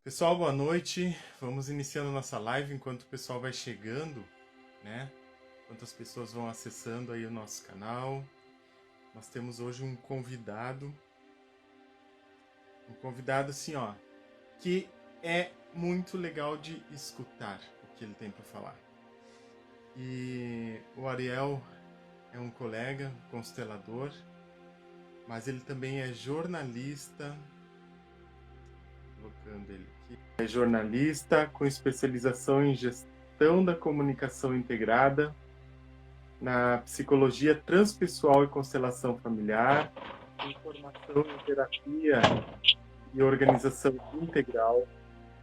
Pessoal, boa noite. Vamos iniciando nossa live enquanto o pessoal vai chegando, né? Enquanto as pessoas vão acessando aí o nosso canal. Nós temos hoje um convidado assim, ó, que é muito legal de escutar o que ele tem para falar. E o Ariel é um colega, constelador, mas ele também é jornalista. Colocando ele aqui. É jornalista com especialização em gestão da comunicação integrada, na psicologia transpessoal e constelação familiar, em formação em terapia e organização integral,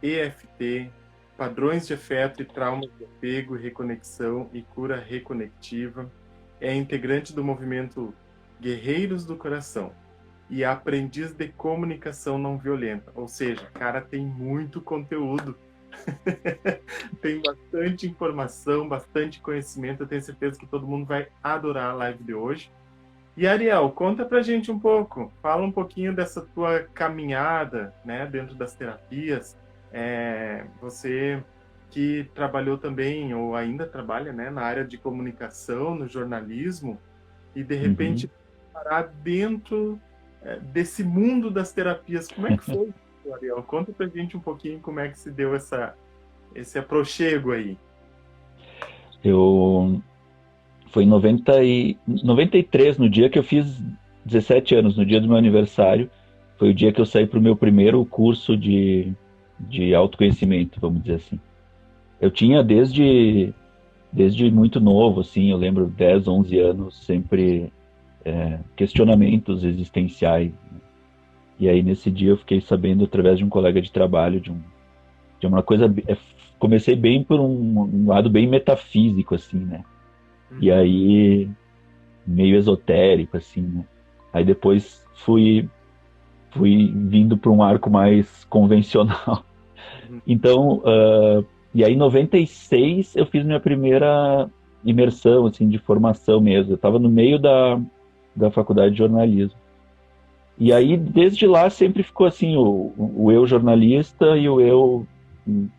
EFT, padrões de afeto e traumas de apego, reconexão e cura reconectiva. É integrante do movimento Guerreiros do Coração e aprendiz de comunicação não violenta. Ou seja, cara, tem muito conteúdo. Tem bastante informação, bastante conhecimento. Eu tenho certeza que todo mundo vai adorar a live de hoje. E Ariel, conta pra gente um pouco. Fala um pouquinho dessa tua caminhada, né, dentro das terapias. Você que trabalhou também, ou ainda trabalha, né, na área de comunicação, no jornalismo, e de repente parar dentro desse mundo das terapias. Como é que foi, Ariel? Conta pra gente um pouquinho como é que se deu esse aproxego aí. Foi em 93, no dia que eu fiz 17 anos, no dia do meu aniversário. Foi o dia que eu saí para o meu primeiro curso de autoconhecimento, vamos dizer assim. Eu tinha desde muito novo, assim, eu lembro, 10, 11 anos, sempre questionamentos existenciais. E aí, nesse dia, eu fiquei sabendo, através de um colega de trabalho, de uma coisa... Comecei bem por um lado bem metafísico, assim, né? E aí, meio esotérico, assim, né? Aí depois fui vindo para um arco mais convencional. Então, e aí em 96 eu fiz minha primeira imersão, assim, de formação mesmo. Eu estava no meio da faculdade de jornalismo. E aí, desde lá, sempre ficou assim, o eu jornalista e o eu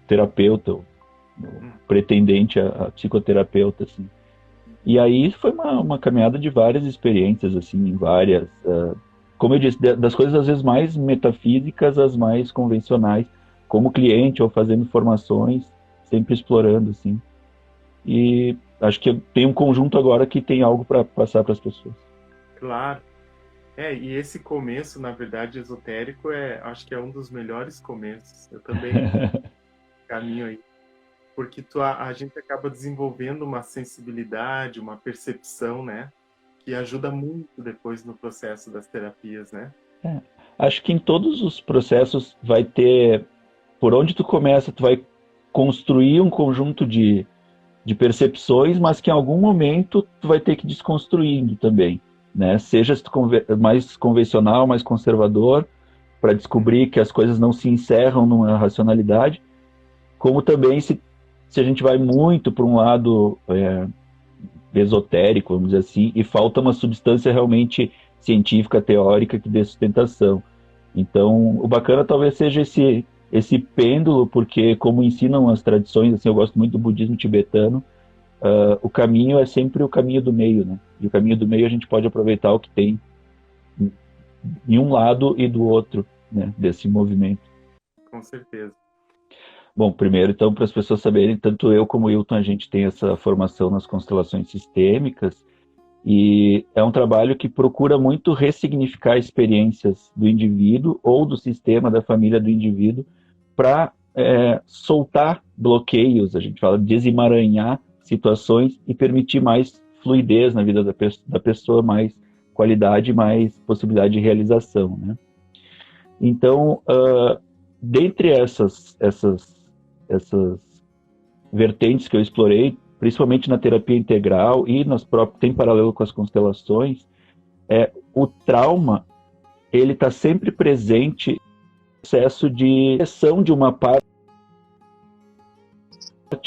terapeuta, o pretendente a psicoterapeuta, assim. E aí foi uma caminhada de várias experiências, assim, várias, como eu disse, das coisas às vezes mais metafísicas às mais convencionais, como cliente ou fazendo formações, sempre explorando, assim. E acho que tem um conjunto agora que tem algo para passar para as pessoas. Claro. E esse começo, na verdade, esotérico, acho que é um dos melhores começos. Eu também caminho aí. Porque a gente acaba desenvolvendo uma sensibilidade, uma percepção, né? Que ajuda muito depois no processo das terapias, né? Acho que em todos os processos vai ter, por onde tu começa, tu vai construir um conjunto de percepções, mas que em algum momento tu vai ter que ir desconstruindo também, né? Seja mais convencional, mais conservador, para descobrir que as coisas não se encerram numa racionalidade, como também se a gente vai muito para um lado esotérico, vamos dizer assim, e falta uma substância realmente científica, teórica, que dê sustentação. Então, o bacana talvez seja esse pêndulo, porque como ensinam as tradições, assim, eu gosto muito do budismo tibetano, o caminho é sempre o caminho do meio, né? E o caminho do meio a gente pode aproveitar o que tem em um lado e do outro, né, desse movimento. Com certeza. Bom, primeiro, então, para as pessoas saberem, tanto eu como o Hilton, a gente tem essa formação nas constelações sistêmicas, e é um trabalho que procura muito ressignificar experiências do indivíduo ou do sistema, da família do indivíduo, para soltar bloqueios, a gente fala desemaranhar situações e permitir mais fluidez na vida da pessoa, mais qualidade, mais possibilidade de realização, né? Então, dentre essas vertentes que eu explorei, principalmente na terapia integral e tem paralelo com as constelações, o trauma ele está sempre presente no processo de expressão de uma parte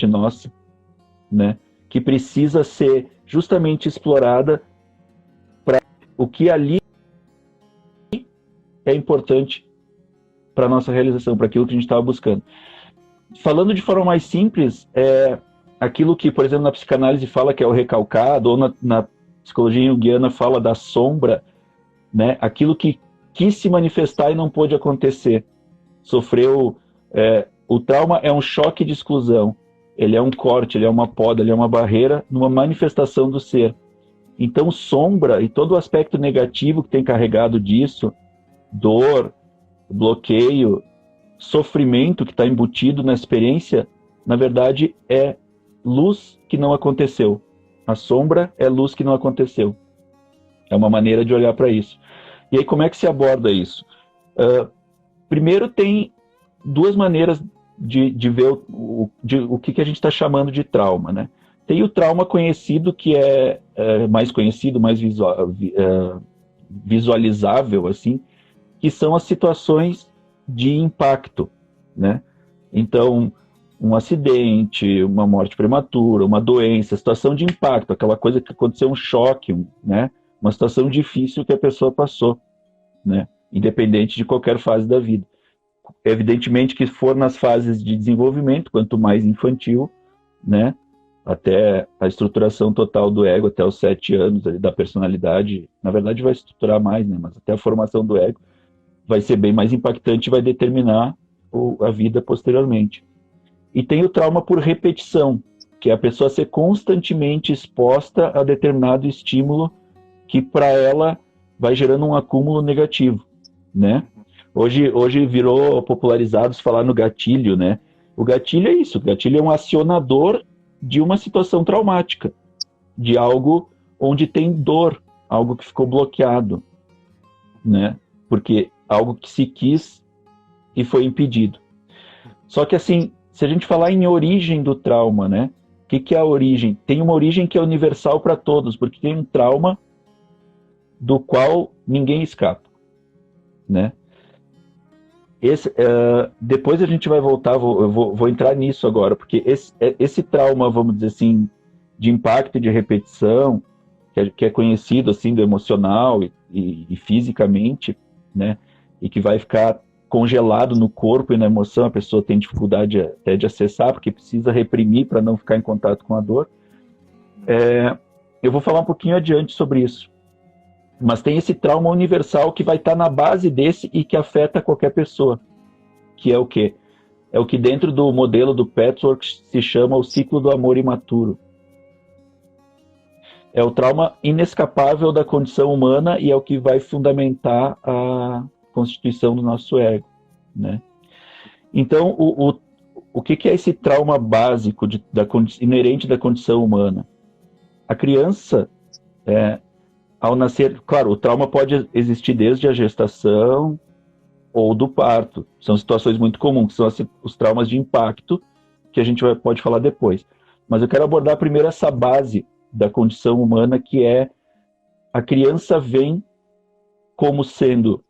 nossa, né, que precisa ser justamente explorada para o que ali é importante para a nossa realização, para aquilo que a gente estava buscando. Falando de forma mais simples, aquilo que, por exemplo, na psicanálise fala que é o recalcado, ou na psicologia junguiana fala da sombra, né? Aquilo que quis se manifestar e não pôde acontecer. Sofreu... o trauma é um choque de exclusão. Ele é um corte, ele é uma poda, ele é uma barreira numa manifestação do ser. Então, sombra e todo o aspecto negativo que tem carregado disso, dor, bloqueio, sofrimento que está embutido na experiência, na verdade, é luz que não aconteceu. A sombra é luz que não aconteceu. É uma maneira de olhar para isso. E aí, como é que se aborda isso? Primeiro, tem duas maneiras de ver o que a gente está chamando de trauma, né? Tem o trauma conhecido, que é mais conhecido, mais visualizável, assim, que são as situações de impacto, né? Então, um acidente, uma morte prematura, uma doença, situação de impacto, aquela coisa que aconteceu, um choque, né? Uma situação difícil que a pessoa passou, né? Independente de qualquer fase da vida. Evidentemente que for nas fases de desenvolvimento, quanto mais infantil, né? Até a estruturação total do ego, até os 7 anos ali, da personalidade, na verdade vai estruturar mais, né? Mas até a formação do ego vai ser bem mais impactante e vai determinar a vida posteriormente. E tem o trauma por repetição, que é a pessoa ser constantemente exposta a determinado estímulo que para ela vai gerando um acúmulo negativo, né? Hoje virou popularizado falar no gatilho, né? O gatilho é isso, o gatilho é um acionador de uma situação traumática, de algo onde tem dor, algo que ficou bloqueado, né? Porque algo que se quis e foi impedido. Só que assim, se a gente falar em origem do trauma, né? O que é a origem? Tem uma origem que é universal para todos, porque tem um trauma do qual ninguém escapa, né? Depois a gente vai voltar, eu vou entrar nisso agora, porque esse trauma, vamos dizer assim, de impacto e de repetição, que é conhecido assim do emocional e fisicamente, né? E que vai ficar congelado no corpo e na emoção, a pessoa tem dificuldade até de acessar, porque precisa reprimir para não ficar em contato com a dor. Eu vou falar um pouquinho adiante sobre isso. Mas tem esse trauma universal que vai estar na base desse e que afeta qualquer pessoa. Que é o quê? É o que dentro do modelo do Patchwork se chama o ciclo do amor imaturo. É o trauma inescapável da condição humana e é o que vai fundamentar a constituição do nosso ego, né? Então, o que é esse trauma básico inerente da condição humana? A criança... ao nascer, claro, o trauma pode existir desde a gestação ou do parto. São situações muito comuns, que são os traumas de impacto, que a gente pode falar depois. Mas eu quero abordar primeiro essa base da condição humana, que é a criança vem como sendo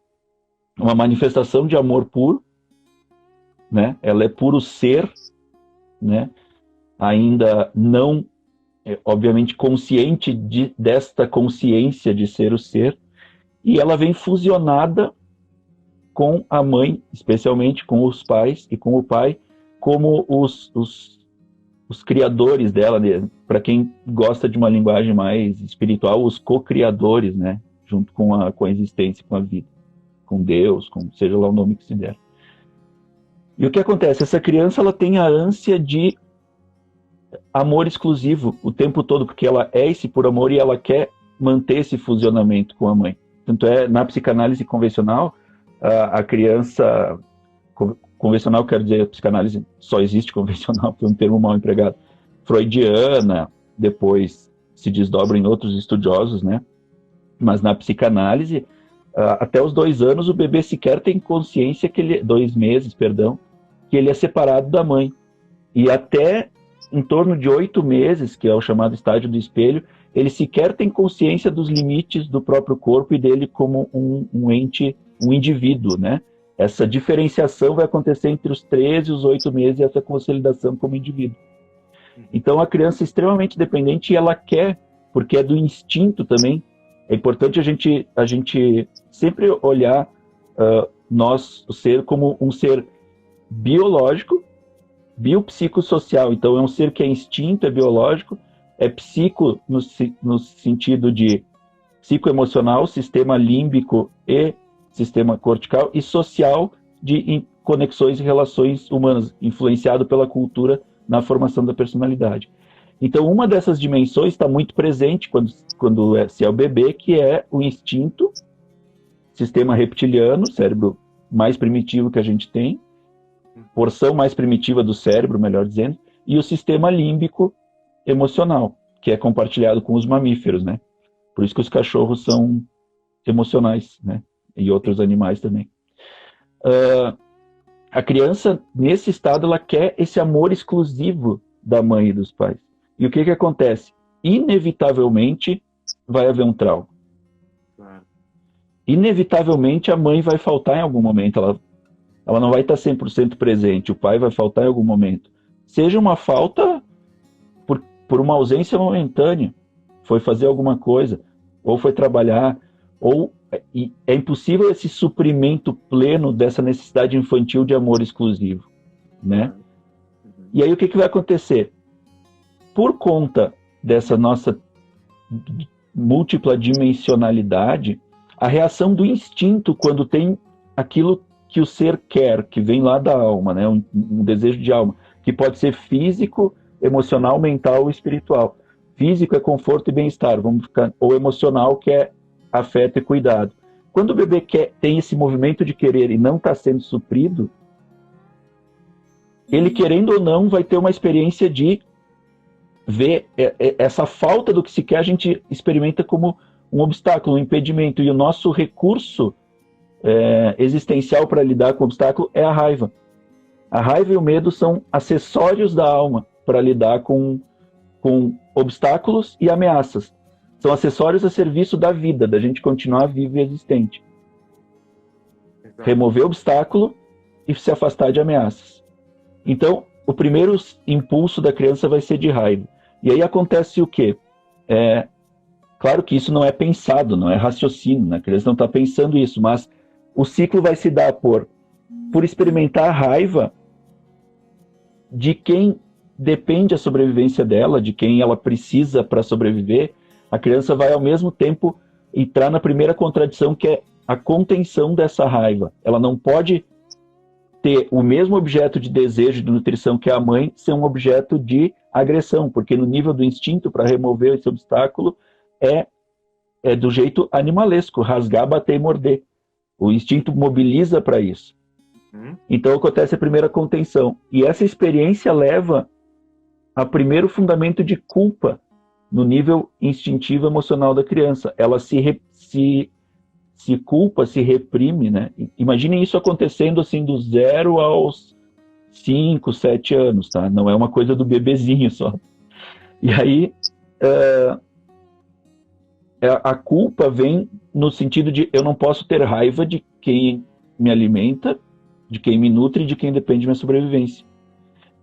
uma manifestação de amor puro, né? Ela é puro ser, né? Ainda não obviamente consciente desta consciência de ser o ser, e ela vem fusionada com a mãe, especialmente com os pais e com o pai, como os criadores dela, né? Para quem gosta de uma linguagem mais espiritual, os co-criadores, né? Junto com a existência, com a vida, com Deus, com seja lá o nome que se der. E o que acontece? Essa criança ela tem a ânsia de amor exclusivo o tempo todo, porque ela é esse por amor e ela quer manter esse fusionamento com a mãe. Tanto na psicanálise convencional, a criança... Convencional, quero dizer, a psicanálise só existe convencional, foi um termo mal empregado. Freudiana, depois se desdobra em outros estudiosos, né? Mas na psicanálise, até os 2 anos, o bebê sequer tem consciência que 2 meses, perdão, que ele é separado da mãe. E até em torno de 8 meses, que é o chamado estágio do espelho, ele sequer tem consciência dos limites do próprio corpo e dele como um ente, um indivíduo, né? Essa diferenciação vai acontecer entre os 13 e os 8 meses, e essa consolidação como indivíduo. Então, a criança é extremamente dependente e ela quer, porque é do instinto também. É importante a gente sempre olhar o ser como um ser biológico, biopsicossocial. Então é um ser que é instinto, é biológico, é psico no sentido de psicoemocional, sistema límbico e sistema cortical, e social de conexões e relações humanas, influenciado pela cultura na formação da personalidade. Então, uma dessas dimensões está muito presente quando se é o bebê, que é o instinto, sistema reptiliano, cérebro mais primitivo que a gente tem, porção mais primitiva do cérebro, melhor dizendo, e o sistema límbico emocional, que é compartilhado com os mamíferos, né? Por isso que os cachorros são emocionais, né? E outros animais também. A criança, nesse estado, ela quer esse amor exclusivo da mãe e dos pais. E o que acontece? Inevitavelmente vai haver um trauma. Claro. Inevitavelmente a mãe vai faltar em algum momento. Ela não vai estar 100% presente. O pai vai faltar em algum momento. Seja uma falta por uma ausência momentânea. Foi fazer alguma coisa. Ou foi trabalhar. Ou é impossível esse suprimento pleno dessa necessidade infantil de amor exclusivo, né? E aí o que vai acontecer? Por conta dessa nossa múltipla dimensionalidade, a reação do instinto quando tem aquilo que o ser quer, que vem lá da alma, né? Um desejo de alma, que pode ser físico, emocional, mental ou espiritual. Físico é conforto e bem-estar, ou emocional, que é afeto e cuidado. Quando o bebê tem esse movimento de querer e não está sendo suprido, ele, querendo ou não, vai ter uma experiência de ver essa falta do que se quer, a gente experimenta como um obstáculo, um impedimento. E o nosso recurso existencial para lidar com o obstáculo é a raiva. A raiva e o medo são acessórios da alma para lidar com obstáculos e ameaças. São acessórios a serviço da vida, da gente continuar vivo e existente. Exato. Remover obstáculo e se afastar de ameaças. Então, o primeiro impulso da criança vai ser de raiva. E aí acontece o quê? Claro que isso não é pensado, não é raciocínio, né? A criança não está pensando isso, mas o ciclo vai se dar por experimentar a raiva de quem depende a sobrevivência dela, de quem ela precisa para sobreviver. A criança vai, ao mesmo tempo, entrar na primeira contradição, que é a contenção dessa raiva. Ela não pode ter o mesmo objeto de desejo, de nutrição que a mãe, ser um objeto de agressão, porque no nível do instinto, para remover esse obstáculo, é do jeito animalesco, rasgar, bater e morder. O instinto mobiliza para isso. Então acontece a primeira contenção. E essa experiência leva a primeiro fundamento de culpa no nível instintivo emocional da criança. Ela se culpa, se reprime, né? Imaginem isso acontecendo assim do 0 aos 5, 7 anos, tá? Não é uma coisa do bebezinho só. E aí a culpa vem no sentido de eu não posso ter raiva de quem me alimenta, de quem me nutre, de quem depende da minha sobrevivência.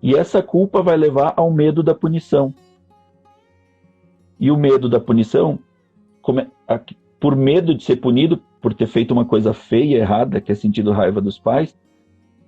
E essa culpa vai levar ao medo da punição. E o medo da punição, por medo de ser punido, por ter feito uma coisa feia, errada, que é sentido raiva dos pais,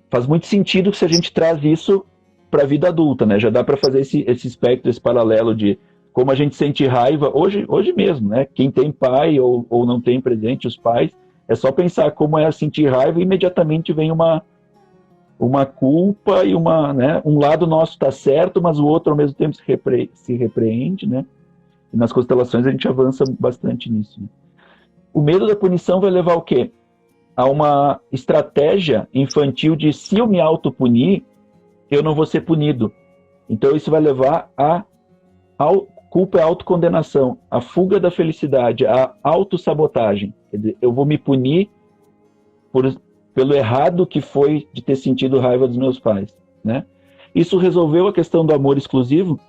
faz muito sentido se a gente traz isso para a vida adulta, né? Já dá para fazer esse espectro, esse paralelo de como a gente sente raiva, hoje mesmo, né? Quem tem pai ou não tem presente, os pais, é só pensar como é sentir raiva e imediatamente vem uma culpa e né? Um lado nosso está certo, mas o outro ao mesmo tempo se repreende, né? E nas constelações a gente avança bastante nisso. Né? O medo da punição vai levar ao quê? A uma estratégia infantil de se eu me autopunir, eu não vou ser punido. Então isso vai levar a culpa e a autocondenação, a fuga da felicidade, a autossabotagem. Quer dizer, eu vou me punir pelo errado que foi de ter sentido raiva dos meus pais. Né? Isso resolveu a questão do amor exclusivo?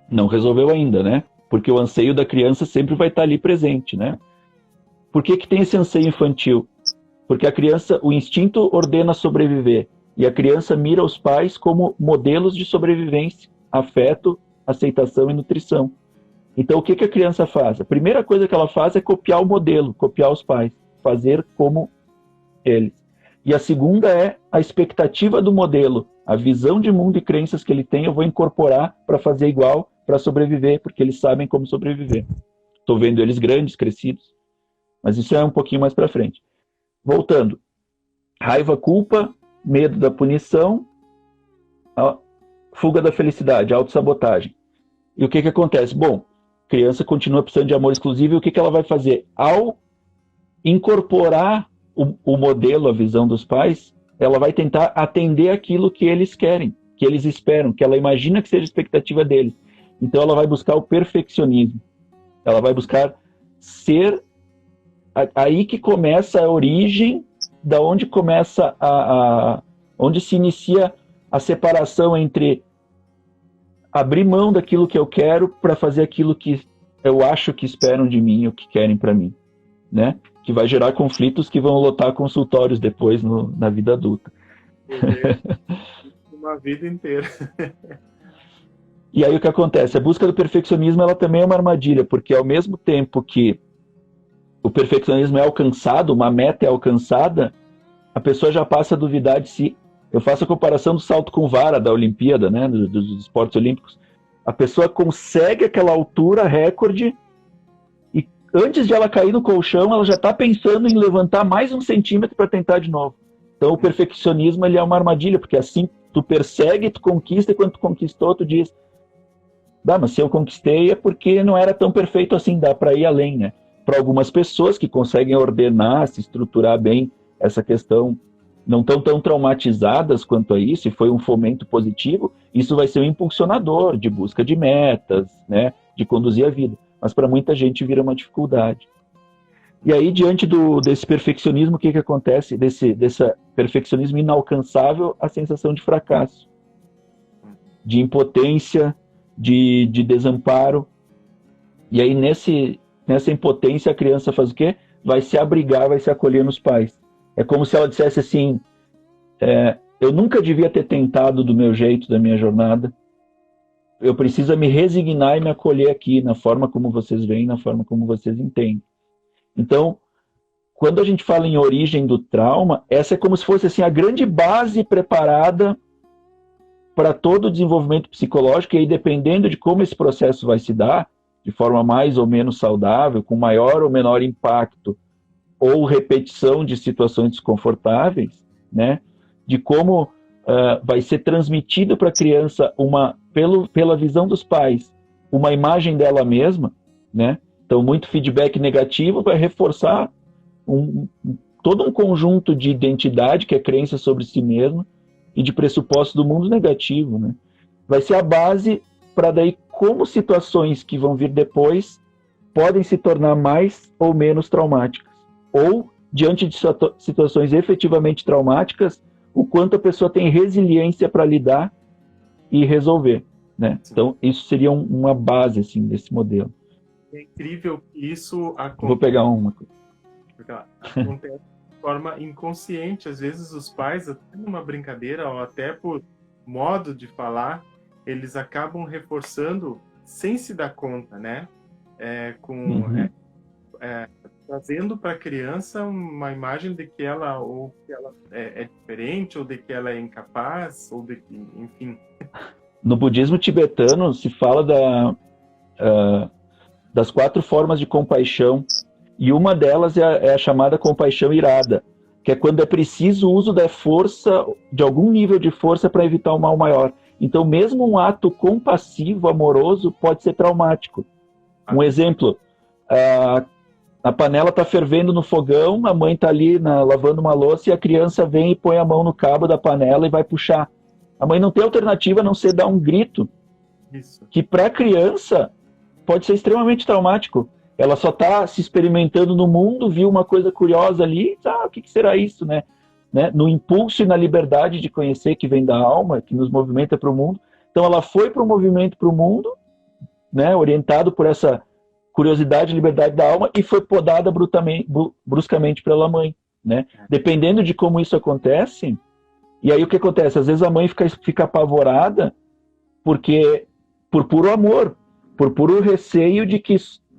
Não resolveu ainda, né? Porque o anseio da criança sempre vai estar ali presente, né? Por que tem esse anseio infantil? Porque a criança, o instinto ordena sobreviver, e a criança mira os pais como modelos de sobrevivência, afeto, aceitação e nutrição. Então, o que a criança faz? A primeira coisa que ela faz é copiar o modelo, copiar os pais, fazer como eles. E a segunda é a expectativa do modelo, a visão de mundo e crenças que ele tem, eu vou incorporar para fazer igual, para sobreviver, porque eles sabem como sobreviver. Estou vendo eles grandes, crescidos, mas isso é um pouquinho mais para frente. Voltando, raiva, culpa, medo da punição, fuga da felicidade, autossabotagem. E o que acontece? Bom, criança continua precisando de amor exclusivo e o que ela vai fazer? Ao incorporar o modelo, a visão dos pais, ela vai tentar atender aquilo que eles querem, que eles esperam, que ela imagina que seja a expectativa deles. Então ela vai buscar o perfeccionismo. Ela vai buscar ser... Aí que começa a origem, da onde começa onde se inicia a separação entre abrir mão daquilo que eu quero para fazer aquilo que eu acho que esperam de mim, ou que querem para mim, né? Que vai gerar conflitos que vão lotar consultórios depois na vida adulta. Uma vida inteira. E aí o que acontece? A busca do perfeccionismo ela também é uma armadilha, porque ao mesmo tempo que o perfeccionismo é alcançado, uma meta é alcançada, a pessoa já passa a duvidar de si. Eu faço a comparação do salto com vara da Olimpíada, né, dos esportes olímpicos. A pessoa consegue aquela altura, recorde, e antes de ela cair no colchão, ela já está pensando em levantar mais 1 centímetro para tentar de novo. Então o perfeccionismo ele é uma armadilha, porque assim tu persegue, tu conquista, e quando tu conquistou, tu diz, mas se eu conquistei é porque não era tão perfeito assim, dá para ir além, né? Para algumas pessoas que conseguem ordenar, se estruturar bem essa questão, não estão tão traumatizadas quanto a isso, e foi um fomento positivo, isso vai ser um impulsionador de busca de metas, né, de conduzir a vida. Mas para muita gente vira uma dificuldade. E aí, diante desse perfeccionismo, o que acontece? Desse perfeccionismo inalcançável, a sensação de fracasso, de impotência, de desamparo. E aí, nessa impotência, a criança faz o quê? Vai se abrigar, vai se acolher nos pais. É como se ela dissesse assim, eu nunca devia ter tentado do meu jeito, da minha jornada. Eu preciso me resignar e me acolher aqui, na forma como vocês veem, na forma como vocês entendem. Então, quando a gente fala em origem do trauma, essa é como se fosse assim, a grande base preparada para todo o desenvolvimento psicológico, e aí dependendo de como esse processo vai se dar, de forma mais ou menos saudável, com maior ou menor impacto, ou repetição de situações desconfortáveis, né? De como vai ser transmitido para a criança, pela visão dos pais, uma imagem dela mesma, né? Então, muito feedback negativo vai reforçar todo um conjunto de identidade, que é crença sobre si mesma, e de pressupostos do mundo negativo, né? Vai ser a base para daí como situações que vão vir depois podem se tornar mais ou menos traumáticas. Ou, diante de situações efetivamente traumáticas, o quanto a pessoa tem resiliência para lidar e resolver, né? Então, isso seria uma base, assim, desse modelo. É incrível que isso acontece. Vou pegar uma. Acontece de forma inconsciente. Às vezes os pais, até numa brincadeira ou até por modo de falar, eles acabam reforçando sem se dar conta, né? Trazendo para a criança uma imagem de que ela é diferente, ou de que ela é incapaz, ou de que, enfim. No budismo tibetano se fala das 4 formas de compaixão, e uma delas é a chamada compaixão irada, que é quando é preciso o uso da força, de algum nível de força, para evitar um mal maior. Então, mesmo um ato compassivo, amoroso, pode ser traumático. Um exemplo, a panela está fervendo no fogão, a mãe está ali lavando uma louça, e a criança vem e põe a mão no cabo da panela e vai puxar. A mãe não tem alternativa a não ser dar um grito. Isso. Que para a criança pode ser extremamente traumático. Ela só está se experimentando no mundo, viu uma coisa curiosa ali, o que será isso, né? No impulso e na liberdade de conhecer que vem da alma, que nos movimenta para o mundo. Então ela foi para o movimento para o mundo, né, orientado por essa curiosidade e liberdade da alma, e foi podada bruscamente pela mãe, né? Dependendo de como isso acontece, e aí o que acontece? Às vezes a mãe fica apavorada porque, por puro amor, por puro receio de que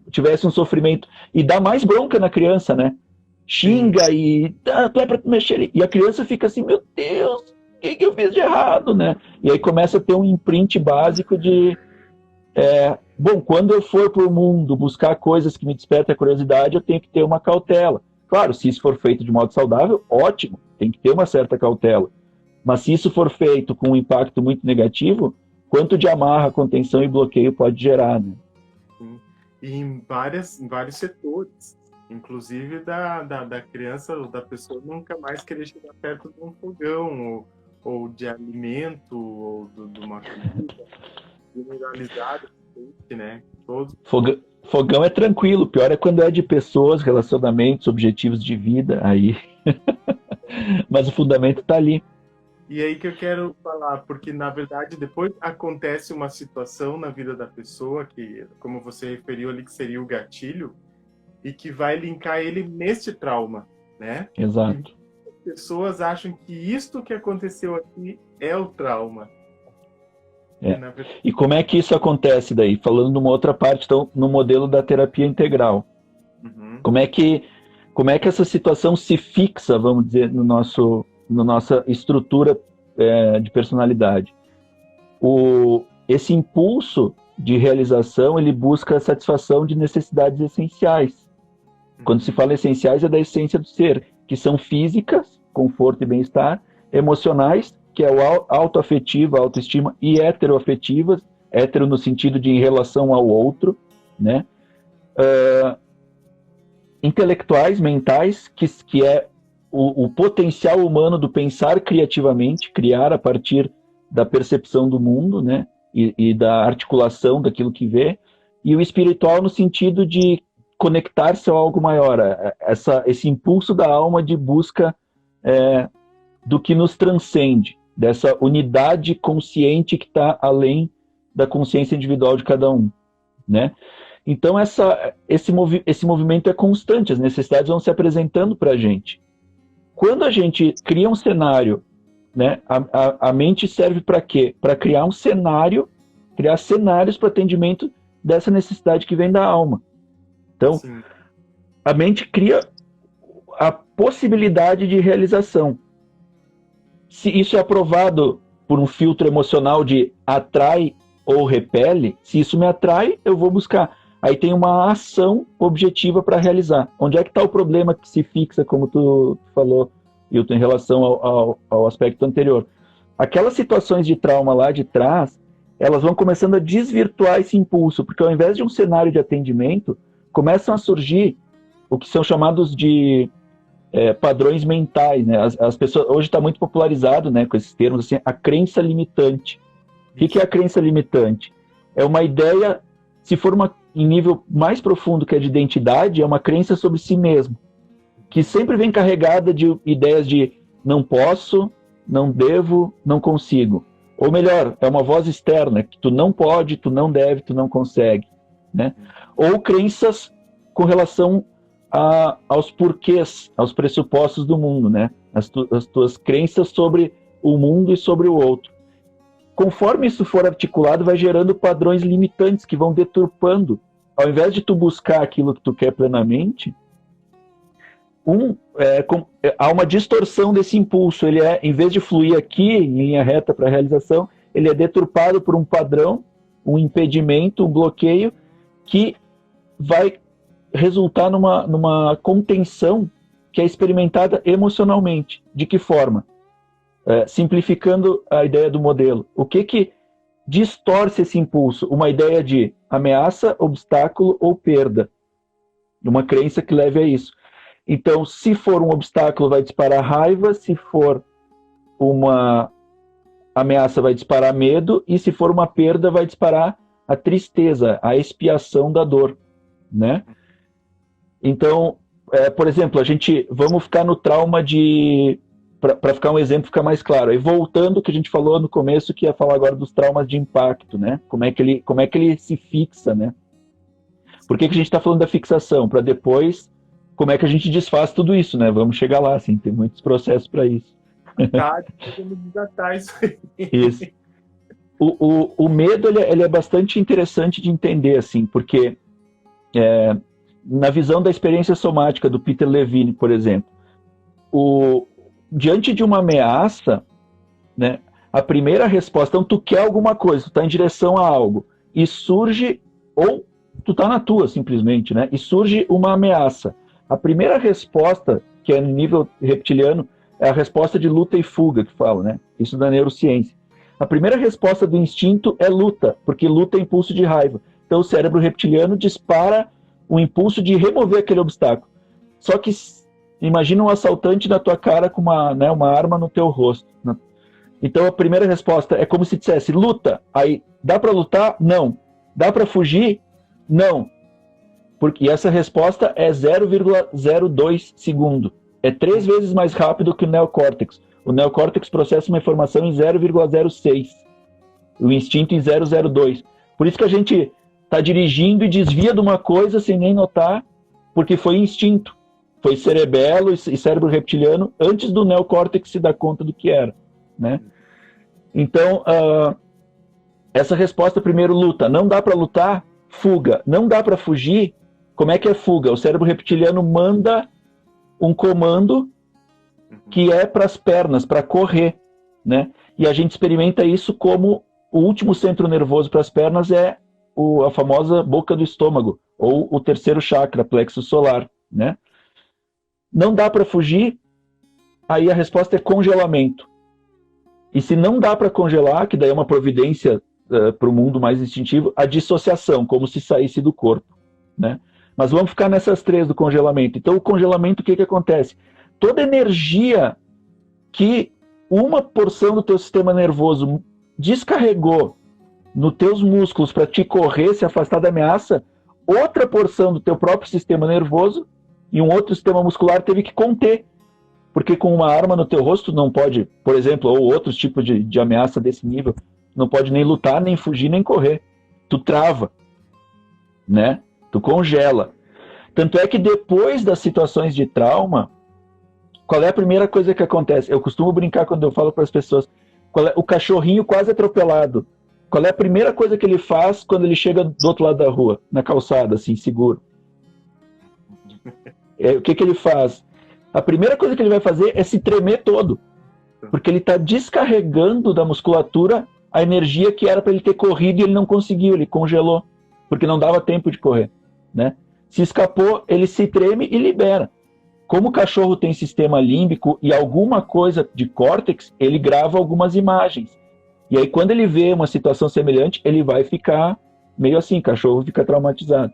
tivesse um sofrimento, e dá mais bronca na criança, né? Sim. xinga e tu é pra tu mexer ali. E a criança fica assim, meu Deus, o que eu fiz de errado, né? E aí começa a ter um imprint básico de bom, quando eu for para o mundo buscar coisas que me despertam a curiosidade, eu tenho que ter uma cautela. Claro, se isso for feito de modo saudável, ótimo, tem que ter uma certa cautela. Mas se isso for feito com um impacto muito negativo, quanto de amarra, contenção e bloqueio pode gerar, né? Sim. E em vários setores, inclusive da criança ou da pessoa nunca mais querer chegar perto de um fogão, ou de alimento, ou de uma comida generalizada, né? Todos. Fogão é tranquilo, pior é quando é de pessoas, relacionamentos, objetivos de vida, aí. Mas o fundamento está ali. E aí que eu quero falar, porque na verdade depois acontece uma situação na vida da pessoa que, como você referiu ali, que seria o gatilho, e que vai linkar ele neste trauma, né? Exato. E as pessoas acham que isto que aconteceu aqui é o trauma. E como é que isso acontece daí? Falando numa outra parte, então, no modelo da terapia integral. Uhum. Como é que essa situação se fixa, vamos dizer, na nossa estrutura de personalidade? Esse impulso de realização, ele busca a satisfação de necessidades essenciais. Quando se fala essenciais, é da essência do ser, que são físicas, conforto e bem-estar, emocionais, que é o autoafetivo, a autoestima, e heteroafetivas, hétero no sentido de em relação ao outro, né? Intelectuais, mentais, que é o potencial humano do pensar criativamente, criar a partir da percepção do mundo, né? E da articulação daquilo que vê, e o espiritual no sentido de conectar-se a algo maior, esse impulso da alma de busca do que nos transcende, dessa unidade consciente que está além da consciência individual de cada um, né? Então esse movimento é constante, as necessidades vão se apresentando para a gente. Quando a gente cria um cenário, né, a mente serve para quê? Para criar um cenário, criar cenários para atendimento dessa necessidade que vem da alma. Então, sim, a mente cria a possibilidade de realização. Se isso é aprovado por um filtro emocional de atrai ou repele, se isso me atrai, eu vou buscar. Aí tem uma ação objetiva para realizar. Onde é que está o problema que se fixa, como tu falou, Hilton, em relação ao aspecto anterior? Aquelas situações de trauma lá de trás, elas vão começando a desvirtuar esse impulso, porque ao invés de um cenário de atendimento, começam a surgir o que são chamados de padrões mentais, né? As pessoas, hoje está muito popularizado, né, com esses termos, assim, a crença limitante. O que é a crença limitante? É uma ideia, se for em nível mais profundo que é de identidade, é uma crença sobre si mesmo, que sempre vem carregada de ideias de não posso, não devo, não consigo. Ou melhor, é uma voz externa, que tu não pode, tu não deve, tu não consegue, né? Ou crenças com relação aos porquês, aos pressupostos do mundo, né? As tuas crenças sobre o mundo e sobre o outro. Conforme isso for articulado, vai gerando padrões limitantes que vão deturpando. Ao invés de tu buscar aquilo que tu quer plenamente, há uma distorção desse impulso. Ele em vez de fluir aqui em linha reta para a realização, ele é deturpado por um padrão, um impedimento, um bloqueio que vai resultar numa contenção que é experimentada emocionalmente. De que forma? Simplificando a ideia do modelo. O que distorce esse impulso? Uma ideia de ameaça, obstáculo ou perda. Uma crença que leve a isso. Então, se for um obstáculo, vai disparar raiva, se for uma ameaça, vai disparar medo, e se for uma perda, vai disparar a tristeza, a expiação da dor, né? Então, por exemplo, vamos ficar no trauma para ficar um exemplo, ficar mais claro. Aí voltando ao que a gente falou no começo, que ia falar agora dos traumas de impacto, né? Como é que ele se fixa, né? Por que a gente está falando da fixação? Para depois, como é que a gente desfaz tudo isso, né? Vamos chegar lá, assim, tem muitos processos para isso. Podemos desatar isso aí. Isso. O medo, ele é bastante interessante de entender, assim, porque na visão da experiência somática do Peter Levine, por exemplo, diante de uma ameaça, né, a primeira resposta, então tu quer alguma coisa, tu está em direção a algo, e surge, ou tu está na tua simplesmente, né, e surge uma ameaça. A primeira resposta, que é no nível reptiliano, é a resposta de luta e fuga, que fala, né, isso da neurociência. A primeira resposta do instinto é luta, porque luta é impulso de raiva. Então o cérebro reptiliano dispara o impulso de remover aquele obstáculo. Só que imagina um assaltante na tua cara com uma arma no teu rosto. Então a primeira resposta é como se dissesse luta. Aí, dá para lutar? Não. Dá para fugir? Não. E essa resposta é 0,02 segundo. É 3 vezes mais rápido que o neocórtex. O neocórtex processa uma informação em 0,06. O instinto em 0,02. Por isso que a gente está dirigindo e desvia de uma coisa sem nem notar, porque foi instinto. Foi cerebelo e cérebro reptiliano antes do neocórtex se dar conta do que era, né? Então, essa resposta, primeiro, luta. Não dá para lutar? Fuga. Não dá para fugir? Como é que é fuga? O cérebro reptiliano manda um comando que é para as pernas, para correr, né? E a gente experimenta isso como o último centro nervoso para as pernas é a famosa boca do estômago, ou o terceiro chakra, plexo solar, né? Não dá para fugir, aí a resposta é congelamento. E se não dá para congelar, que daí é uma providência para o mundo mais instintivo, a dissociação, como se saísse do corpo, né? Mas vamos ficar nessas 3 do congelamento. Então o congelamento, o que acontece? Toda energia que uma porção do teu sistema nervoso descarregou nos teus músculos para te correr, se afastar da ameaça, outra porção do teu próprio sistema nervoso e um outro sistema muscular teve que conter. Porque com uma arma no teu rosto não pode, por exemplo, ou outros tipos de ameaça desse nível, não pode nem lutar, nem fugir, nem correr. Tu trava, né? Tu congela. Tanto é que depois das situações de trauma, qual é a primeira coisa que acontece? Eu costumo brincar quando eu falo para as pessoas, o cachorrinho quase atropelado. Qual é a primeira coisa que ele faz quando ele chega do outro lado da rua, na calçada, assim, seguro? O que ele faz? A primeira coisa que ele vai fazer é se tremer todo, porque ele está descarregando da musculatura a energia que era para ele ter corrido e ele não conseguiu, ele congelou, porque não dava tempo de correr, né? Se escapou, ele se treme e libera. Como o cachorro tem sistema límbico e alguma coisa de córtex, ele grava algumas imagens. E aí, quando ele vê uma situação semelhante, ele vai ficar meio assim, cachorro fica traumatizado.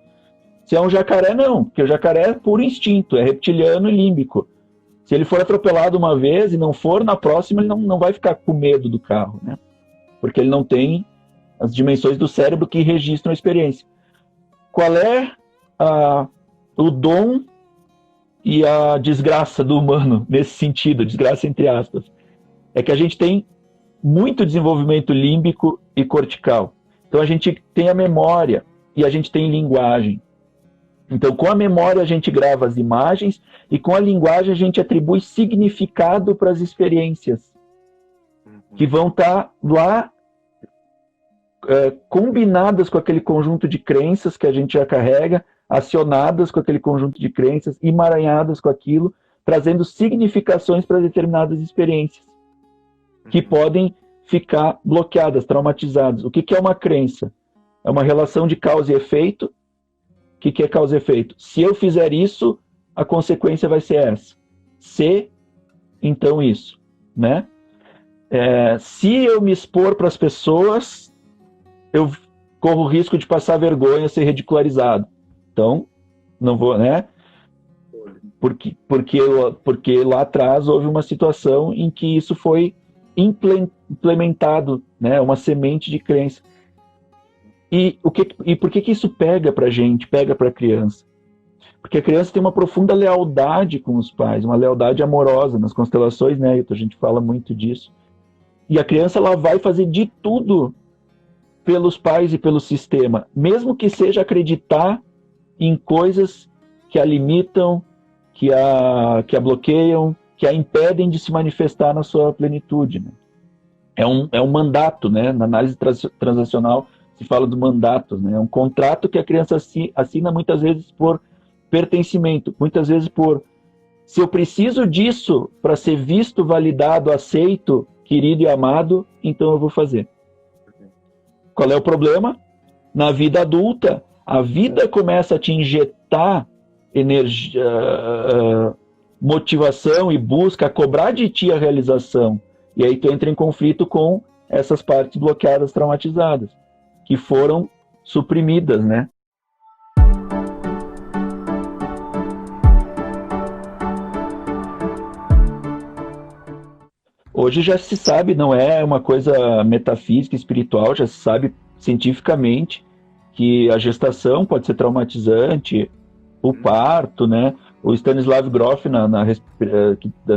Se é um jacaré, não, porque o jacaré é puro instinto, é reptiliano e límbico. Se ele for atropelado uma vez e não for, na próxima ele não vai ficar com medo do carro, né? Porque ele não tem as dimensões do cérebro que registram a experiência. Qual é o dom e a desgraça do humano nesse sentido, desgraça entre aspas? É que a gente tem muito desenvolvimento límbico e cortical. Então a gente tem a memória e a gente tem linguagem. Então, com a memória, a gente grava as imagens e com a linguagem, a gente atribui significado para as experiências que vão estar lá combinadas com aquele conjunto de crenças que a gente já carrega, acionadas com aquele conjunto de crenças, emaranhadas com aquilo, trazendo significações para determinadas experiências que podem ficar bloqueadas, traumatizadas. O que é uma crença? É uma relação de causa e efeito. O que é causa e efeito? Se eu fizer isso, a consequência vai ser essa. Se, então isso, né? Se eu me expor para as pessoas, eu corro o risco de passar vergonha, ser ridicularizado. Então, não vou, né? Porque lá atrás houve uma situação em que isso foi implementado, né? Uma semente de crença. E por que isso pega para a gente, pega para a criança? Porque a criança tem uma profunda lealdade com os pais, uma lealdade amorosa. Nas constelações, né, a gente fala muito disso. E a criança ela vai fazer de tudo pelos pais e pelo sistema, mesmo que seja acreditar em coisas que a limitam, que a bloqueiam, que a impedem de se manifestar na sua plenitude, né? É um mandato, né? Na análise transacional se fala do mandato, né? É um contrato que a criança assina muitas vezes por pertencimento. Muitas vezes se eu preciso disso para ser visto, validado, aceito, querido e amado, então eu vou fazer. Qual é o problema? Na vida adulta, a vida começa a te injetar energia, motivação e busca, a cobrar de ti a realização. E aí tu entra em conflito com essas partes bloqueadas, traumatizadas, que foram suprimidas, né? Hoje já se sabe, não é uma coisa metafísica, espiritual, já se sabe cientificamente que a gestação pode ser traumatizante, o parto, né? O Stanislav Grof, na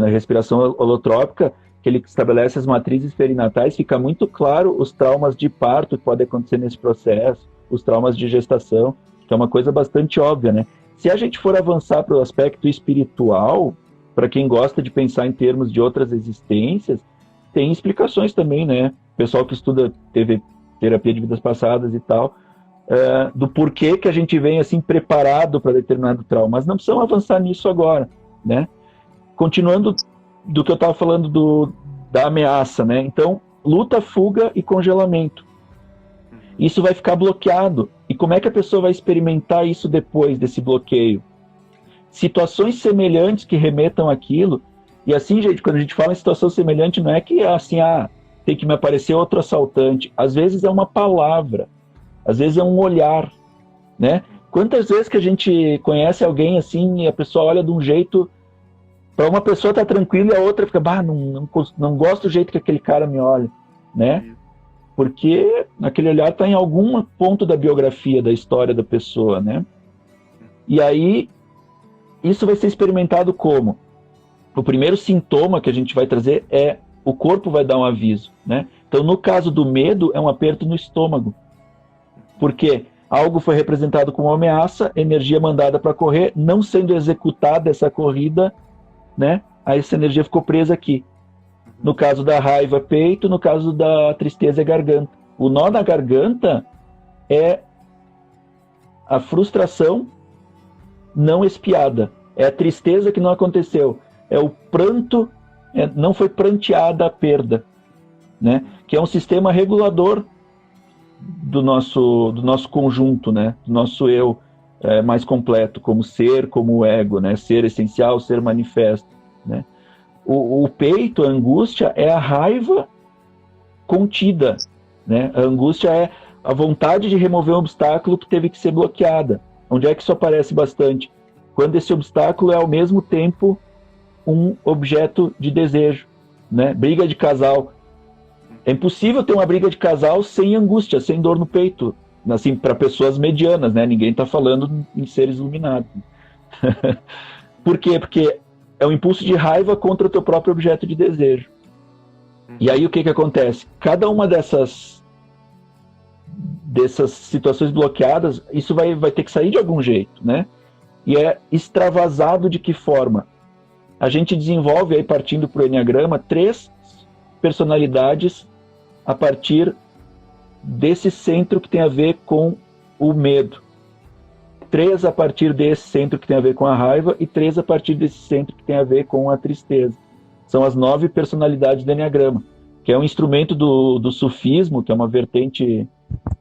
respiração holotrópica, que ele estabelece as matrizes perinatais, fica muito claro os traumas de parto que podem acontecer nesse processo, os traumas de gestação, que é uma coisa bastante óbvia, né? Se a gente for avançar para o aspecto espiritual, para quem gosta de pensar em termos de outras existências, tem explicações também, né? O pessoal que estuda terapia de vidas passadas e tal, do porquê que a gente vem assim preparado para determinado trauma. Mas não precisamos avançar nisso agora, né? Continuando do que eu estava falando da ameaça, né? Então, luta, fuga e congelamento. Isso vai ficar bloqueado. E como é que a pessoa vai experimentar isso depois desse bloqueio? Situações semelhantes que remetam àquilo. E assim, gente, quando a gente fala em situação semelhante, não é que assim, tem que me aparecer outro assaltante. Às vezes é uma palavra, às vezes é um olhar, né? Quantas vezes que a gente conhece alguém assim e a pessoa olha de um jeito, para uma pessoa tá tranquila e a outra fica, não gosto do jeito que aquele cara me olha, né? Porque aquele olhar está em algum ponto da biografia, da história da pessoa, né? E aí, isso vai ser experimentado como? O primeiro sintoma que a gente vai trazer é o corpo vai dar um aviso, né? Então, no caso do medo, é um aperto no estômago. Porque algo foi representado como uma ameaça, energia mandada para correr, não sendo executada essa corrida, né? Aí essa energia ficou presa aqui. No caso da raiva, peito. No caso da tristeza, é garganta. O nó na garganta é a frustração não expiada. É a tristeza que não aconteceu. É o pranto, não foi pranteada a perda, né? Que é um sistema regulador do nosso conjunto, né? Do nosso eu mais completo, como ser, como ego, né? Ser essencial, ser manifesto, né? O peito, a angústia, é a raiva contida, né? A angústia é a vontade de remover um obstáculo que teve que ser bloqueada. Onde é que isso aparece bastante? Quando esse obstáculo é ao mesmo tempo um objeto de desejo, né? Briga de casal. É impossível ter uma briga de casal sem angústia, sem dor no peito, assim, para pessoas medianas, né? Ninguém está falando em seres iluminados. Por quê? Porque é um impulso de raiva contra o teu próprio objeto de desejo. E aí o que acontece? Cada uma dessas situações bloqueadas, isso vai ter que sair de algum jeito, né? E é extravasado de que forma? A gente desenvolve, aí partindo para o Enneagrama, 3 personalidades a partir desse centro que tem a ver com o medo. 3 a partir desse centro que tem a ver com a raiva e 3 a partir desse centro que tem a ver com a tristeza. São as 9 personalidades do Enneagrama, que é um instrumento do sufismo, que é uma vertente,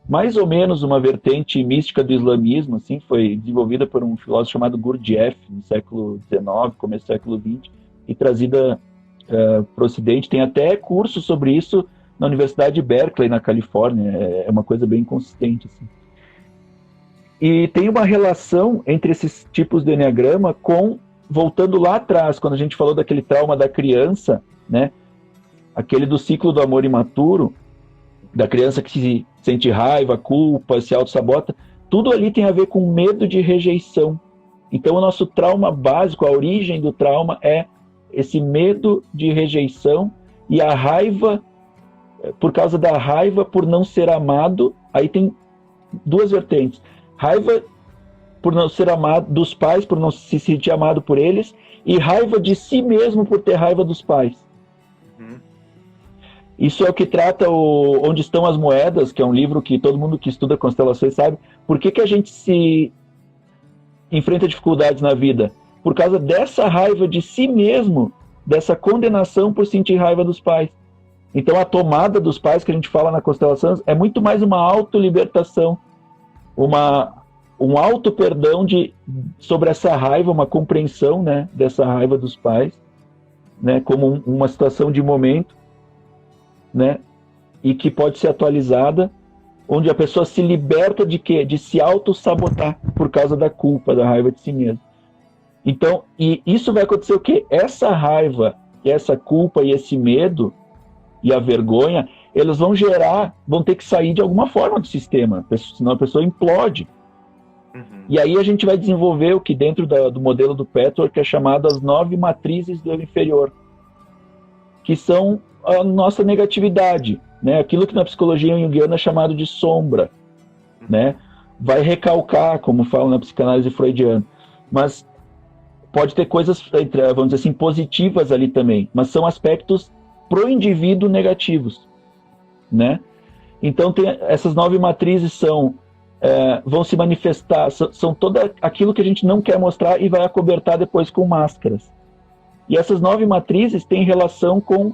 mais ou menos uma vertente mística do islamismo, assim, foi desenvolvida por um filósofo chamado Gurdjieff, no século XIX, começo do século XX, e trazida para o Ocidente. Tem até curso sobre isso na Universidade de Berkeley, na Califórnia. É uma coisa bem consistente, assim. E tem uma relação entre esses tipos de Enneagrama com, voltando lá atrás, quando a gente falou daquele trauma da criança, né? Aquele do ciclo do amor imaturo, da criança que se sente raiva, culpa, se auto-sabota, tudo ali tem a ver com medo de rejeição. Então o nosso trauma básico, a origem do trauma é esse medo de rejeição e a raiva, por causa da raiva por não ser amado. Aí tem 2 vertentes. Raiva por não ser amado dos pais, por não se sentir amado por eles, e raiva de si mesmo por ter raiva dos pais. Isso é o que trata Onde Estão as Moedas, que é um livro que todo mundo que estuda constelações sabe. Por que a gente se enfrenta dificuldades na vida? Por causa dessa raiva de si mesmo, dessa condenação por sentir raiva dos pais. Então a tomada dos pais que a gente fala na constelação é muito mais uma autolibertação, um auto-perdão sobre essa raiva, uma compreensão, né, dessa raiva dos pais, né, como uma situação de momento, né, e que pode ser atualizada, onde a pessoa se liberta de quê? De se auto-sabotar por causa da culpa, da raiva de si mesmo. Então, e isso vai acontecer o quê? Essa raiva, essa culpa e esse medo e a vergonha, eles vão ter que sair de alguma forma do sistema, senão a pessoa implode. E aí a gente vai desenvolver o que dentro do modelo do Petworth é chamado as 9 matrizes do eu inferior, que são a nossa negatividade, né? Aquilo que na psicologia junguiana é chamado de sombra, né? Vai recalcar, como fala na psicanálise freudiana, mas pode ter coisas, vamos dizer assim, positivas ali também, mas são aspectos pro indivíduo negativos, né? Então essas 9 matrizes vão se manifestar, são todo aquilo que a gente não quer mostrar e vai acobertar depois com máscaras. E essas 9 matrizes têm relação com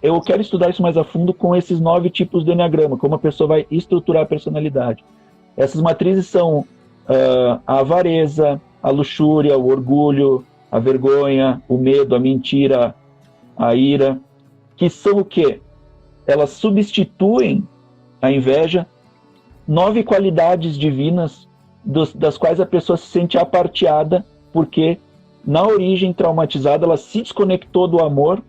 eu quero estudar isso mais a fundo com esses 9 tipos de enneagrama, como a pessoa vai estruturar a personalidade. Essas matrizes são a avareza, a luxúria, o orgulho, a vergonha, o medo, a mentira, a ira, que são o quê? Elas substituem a inveja, 9 qualidades divinas das quais a pessoa se sente aparteada, porque na origem traumatizada ela se desconectou do amor,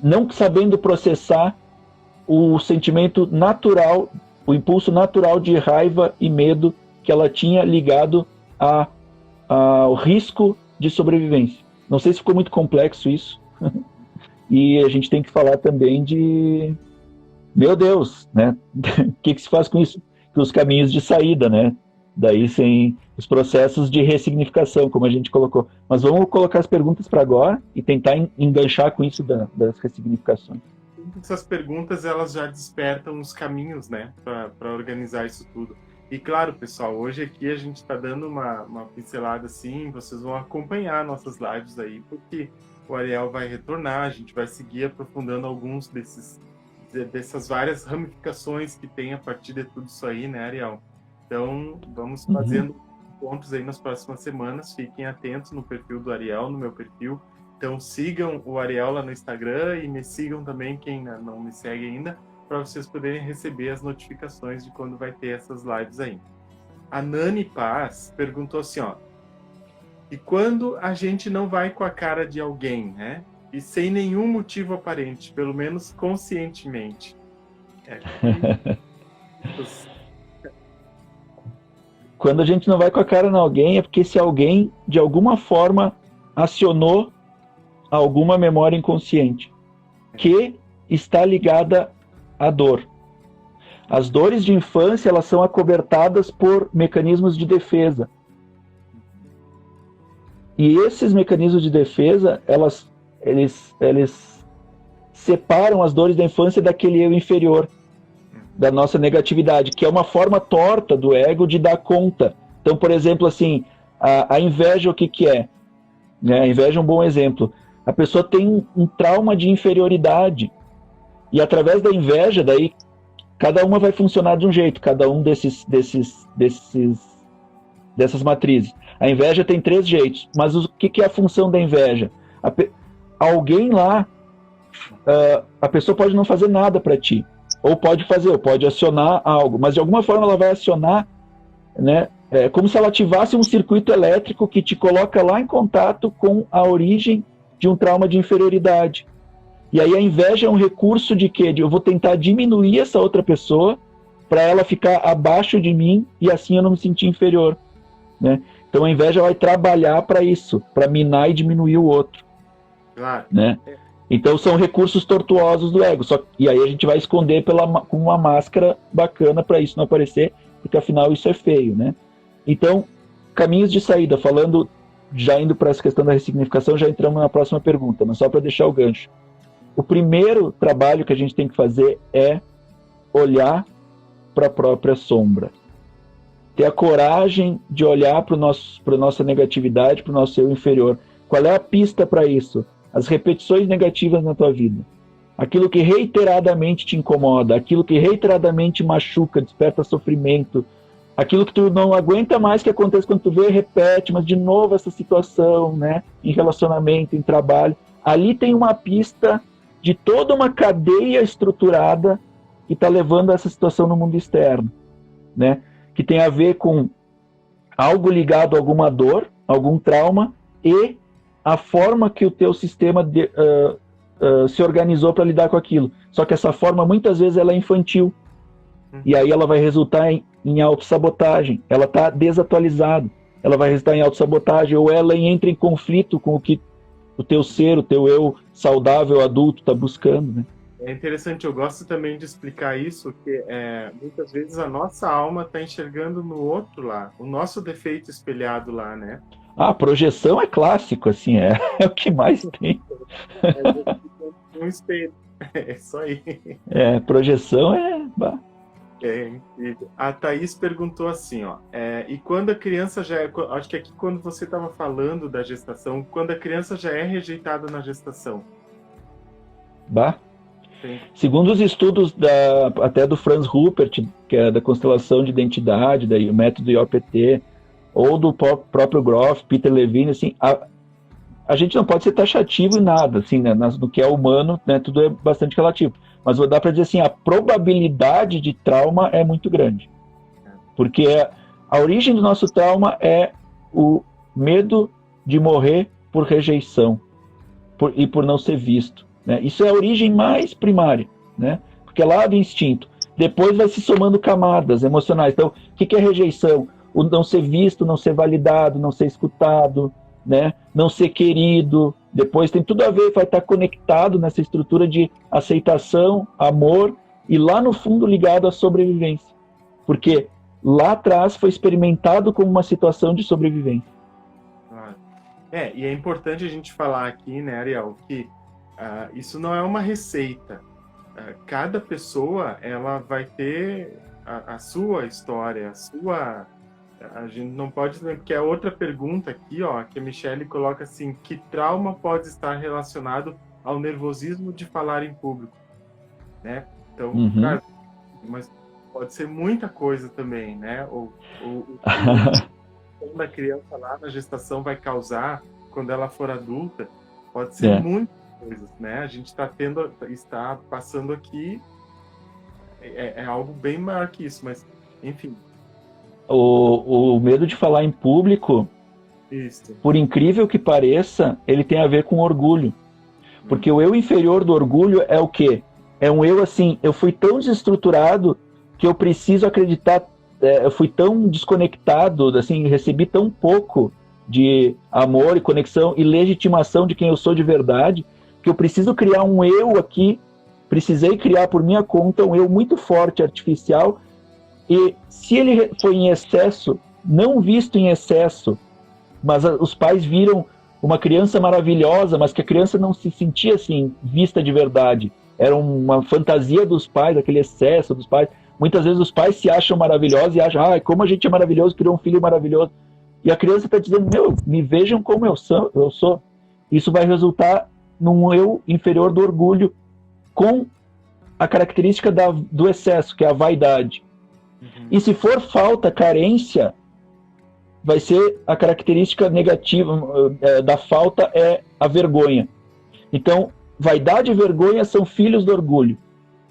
não sabendo processar o sentimento natural, o impulso natural de raiva e medo que ela tinha ligado ao risco de sobrevivência. Não sei se ficou muito complexo isso. E a gente tem que falar também de... Meu Deus, né? O que se faz com isso? Com os caminhos de saída, né? Daí sem os processos de ressignificação, como a gente colocou. Mas vamos colocar as perguntas para agora e tentar enganchar com isso das ressignificações. Essas perguntas, elas já despertam os caminhos, né? Para organizar isso tudo. E claro, pessoal, hoje aqui a gente está dando uma pincelada assim, vocês vão acompanhar nossas lives aí, porque o Ariel vai retornar, a gente vai seguir aprofundando alguns dessas várias ramificações que tem a partir de tudo isso aí, né, Ariel? Então, vamos fazendo pontos aí nas próximas semanas, fiquem atentos no perfil do Ariel, no meu perfil. Então, sigam o Ariel lá no Instagram e me sigam também, quem não me segue ainda, para vocês poderem receber as notificações de quando vai ter essas lives aí. A Nani Paz perguntou assim, ó, e quando a gente não vai com a cara de alguém, né? E sem nenhum motivo aparente, pelo menos conscientemente. Quando a gente não vai com a cara em alguém, é porque esse alguém, de alguma forma, acionou alguma memória inconsciente, que está ligada à dor. As dores de infância, elas são acobertadas por mecanismos de defesa. E esses mecanismos de defesa, eles separam as dores da infância daquele eu inferior, da nossa negatividade, que é uma forma torta do ego de dar conta. Então, por exemplo, assim, a inveja, o que é? Né? A inveja é um bom exemplo. A pessoa tem um trauma de inferioridade, e através da inveja, daí, cada uma vai funcionar de um jeito, cada um dessas matrizes. A inveja tem 3 jeitos, mas o que é a função da inveja? Alguém lá, a pessoa pode não fazer nada para ti, ou pode fazer, ou pode acionar algo, mas de alguma forma ela vai acionar, né? É como se ela ativasse um circuito elétrico que te coloca lá em contato com a origem de um trauma de inferioridade. E aí a inveja é um recurso de quê? Eu vou tentar diminuir essa outra pessoa para ela ficar abaixo de mim e assim eu não me sentir inferior, né? Então a inveja vai trabalhar para isso, para minar e diminuir o outro. Claro. Né? Então são recursos tortuosos do ego. E aí a gente vai esconder com uma máscara bacana para isso não aparecer, porque afinal isso é feio, né? Então, caminhos de saída, falando, já indo para essa questão da ressignificação, já entramos na próxima pergunta, mas só para deixar o gancho. O primeiro trabalho que a gente tem que fazer é olhar para a própria sombra. ter a coragem de olhar para a nossa negatividade, para o nosso eu inferior. Qual é a pista para isso? As repetições negativas na tua vida. Aquilo que reiteradamente te incomoda, aquilo que reiteradamente machuca, desperta sofrimento, aquilo que tu não aguenta mais que aconteça quando tu vê, repete, mas de novo essa situação, né? Em relacionamento, em trabalho. Ali tem uma pista de toda uma cadeia estruturada que está levando a essa situação no mundo externo, né? Que tem a ver com algo ligado a alguma dor, algum trauma e a forma que o teu sistema se organizou para lidar com aquilo. Só que essa forma muitas vezes ela é infantil. E aí ela vai resultar em autossabotagem. Ela está desatualizada. Ela vai resultar em autossabotagem ou ela entra em conflito com o que o teu ser, o teu eu saudável, adulto está buscando, né? É interessante, eu gosto também de explicar isso, que muitas vezes a nossa alma está enxergando no outro lá, o nosso defeito espelhado lá, né? A projeção é clássico, assim, é o que mais tem. Um espelho, é isso aí. Projeção é... É incrível. A Thaís perguntou assim, ó, e quando a criança acho que aqui quando você estava falando da gestação, quando a criança já é rejeitada na gestação? Sim. Segundo os estudos até do Franz Rupert, que é da constelação de identidade, daí o método IOPT, ou do próprio Groff, Peter Levine, assim, a gente não pode ser taxativo em nada, assim, né, no que é humano, né, tudo é bastante relativo. Mas dá para dizer assim, a probabilidade de trauma é muito grande. Porque a origem do nosso trauma é o medo de morrer por rejeição e por não ser visto, né? Isso é a origem mais primária, né? Porque é lá do instinto. Depois vai se somando camadas emocionais. Então, o que é rejeição? O não ser visto, não ser validado, não ser escutado, né? Não ser querido. Depois tem tudo a ver, vai estar conectado nessa estrutura de aceitação, amor e lá no fundo ligado à sobrevivência. Porque lá atrás foi experimentado como uma situação de sobrevivência. E é importante a gente falar aqui, né, Ariel, que isso não é uma receita. Cada pessoa, ela vai ter a sua história, a gente não pode, porque é outra pergunta aqui, ó, que a Michelle coloca assim, que trauma pode estar relacionado ao nervosismo de falar em público, né? Então, cara, mas pode ser muita coisa também, né? Ou quando a criança lá na gestação vai causar, quando ela for adulta, pode ser muitas coisas, né? A gente está passando aqui, é algo bem maior que isso, mas, enfim. O medo de falar em público, isso, por incrível que pareça, ele tem a ver com orgulho. Porque o eu inferior do orgulho é o quê? É um eu assim, eu fui tão desestruturado que eu preciso acreditar, eu fui tão desconectado, assim, recebi tão pouco de amor e conexão e legitimação de quem eu sou de verdade, que eu preciso criar um eu aqui, precisei criar por minha conta um eu muito forte, artificial, e se ele foi em excesso, não visto em excesso, mas os pais viram uma criança maravilhosa, mas que a criança não se sentia assim, vista de verdade. Era uma fantasia dos pais, aquele excesso dos pais. Muitas vezes os pais se acham maravilhosos e acham, como a gente é maravilhoso, criou um filho maravilhoso. E a criança está dizendo, me vejam como eu sou. Isso vai resultar num eu inferior do orgulho, com a característica do excesso, que é a vaidade. E se for falta, carência, vai ser a característica negativa da falta é a vergonha. Então, vaidade e vergonha são filhos do orgulho.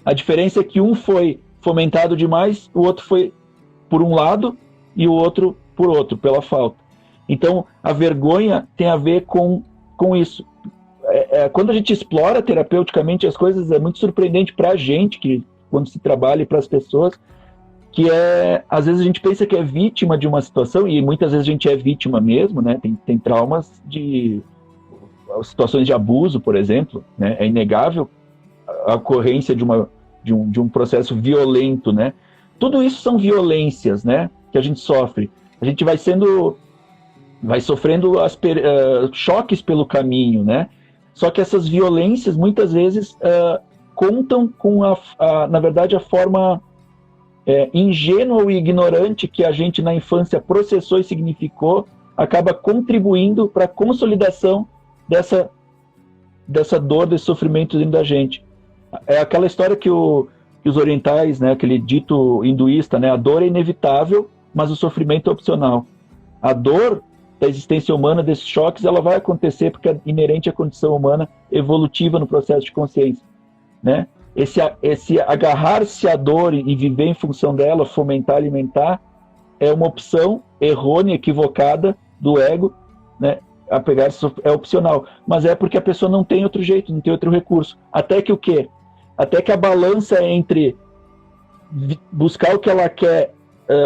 A diferença é que um foi fomentado demais, o outro foi por um lado e o outro por outro, pela falta. Então, a vergonha tem a ver com isso. Quando a gente explora terapeuticamente as coisas, é muito surpreendente para a gente, que quando se trabalha, e para as pessoas, que às vezes a gente pensa que é vítima de uma situação, e muitas vezes a gente é vítima mesmo, né? Tem traumas de situações de abuso, por exemplo, né? É inegável a ocorrência de um processo violento, né? Tudo isso são violências, né? Que a gente sofre. A gente vai sofrendo choques pelo caminho, né? Só que essas violências muitas vezes contam com na verdade a forma ingênuo ou ignorante que a gente na infância processou e significou, acaba contribuindo para a consolidação dessa dor, desse sofrimento dentro da gente. É aquela história que os orientais, né, aquele dito hinduísta, né, a dor é inevitável, mas o sofrimento é opcional. A dor da existência humana, desses choques, ela vai acontecer porque é inerente à condição humana evolutiva no processo de consciência, né? Esse agarrar-se à dor e viver em função dela, fomentar, alimentar, é uma opção errônea, equivocada do ego, né? É opcional, mas é porque a pessoa não tem outro jeito, não tem outro recurso. Até que o quê? Até que a balança entre buscar o que ela quer